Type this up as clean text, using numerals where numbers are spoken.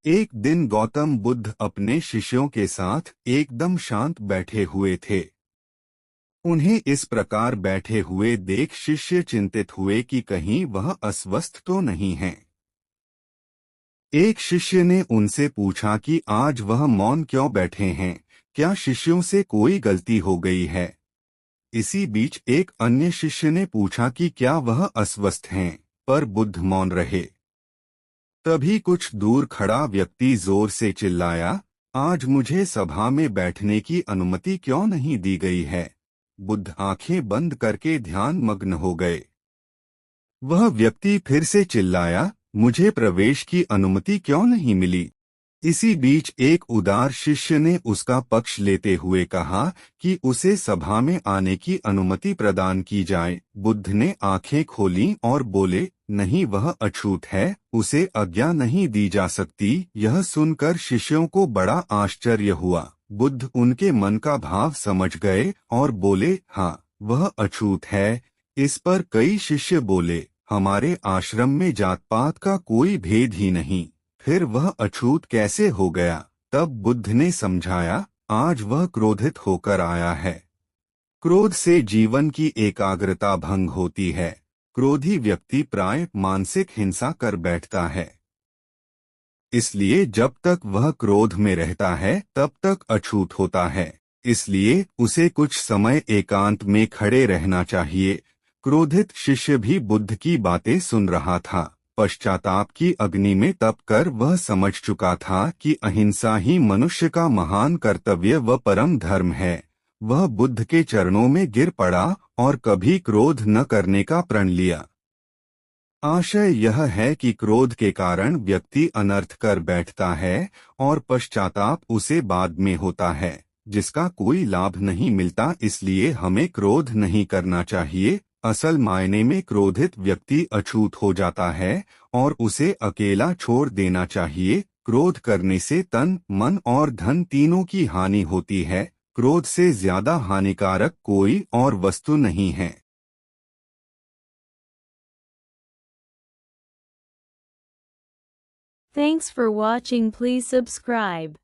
एक दिन गौतम बुद्ध अपने शिष्यों के साथ एकदम शांत बैठे हुए थे। उन्हें इस प्रकार बैठे हुए देख शिष्य चिंतित हुए कि कहीं वह अस्वस्थ तो नहीं हैं। एक शिष्य ने उनसे पूछा कि आज वह मौन क्यों बैठे हैं, क्या शिष्यों से कोई गलती हो गई है। इसी बीच एक अन्य शिष्य ने पूछा कि क्या वह अस्वस्थ हैं, पर बुद्ध मौन रहे। तभी कुछ दूर खड़ा व्यक्ति जोर से चिल्लाया, आज मुझे सभा में बैठने की अनुमति क्यों नहीं दी गई है। बुद्ध आंखें बंद करके ध्यान मग्न हो गए। वह व्यक्ति फिर से चिल्लाया, मुझे प्रवेश की अनुमति क्यों नहीं मिली। इसी बीच एक उदार शिष्य ने उसका पक्ष लेते हुए कहा कि उसे सभा में आने की अनुमति प्रदान की जाए। बुद्ध ने आंखें खोलीं और बोले, नहीं, वह अछूत है, उसे आज्ञा नहीं दी जा सकती। यह सुनकर शिष्यों को बड़ा आश्चर्य हुआ। बुद्ध उनके मन का भाव समझ गए और बोले, हाँ, वह अछूत है। इस पर कई शिष्य बोले, हमारे आश्रम में जात पात का कोई भेद ही नहीं, फिर वह अछूत कैसे हो गया। तब बुद्ध ने समझाया, आज वह क्रोधित होकर आया है। क्रोध से जीवन की एकाग्रता भंग होती है। क्रोधी व्यक्ति प्राय मानसिक हिंसा कर बैठता है। इसलिए जब तक वह क्रोध में रहता है तब तक अछूत होता है। इसलिए उसे कुछ समय एकांत में खड़े रहना चाहिए। क्रोधित शिष्य भी बुद्ध की बातें सुन रहा था। पश्चाताप की अग्नि में तप कर वह समझ चुका था कि अहिंसा ही मनुष्य का महान कर्तव्य व परम धर्म है। वह बुद्ध के चरणों में गिर पड़ा और कभी क्रोध न करने का प्रण लिया। आशय यह है कि क्रोध के कारण व्यक्ति अनर्थ कर बैठता है और पश्चाताप उसे बाद में होता है, जिसका कोई लाभ नहीं मिलता। इसलिए हमें क्रोध नहीं करना चाहिए। असल मायने में क्रोधित व्यक्ति अछूत हो जाता है और उसे अकेला छोड़ देना चाहिए। क्रोध करने से तन, मन और धन तीनों की हानि होती है। क्रोध से ज्यादा हानिकारक कोई और वस्तु नहीं है। Thanks for watching. Please subscribe.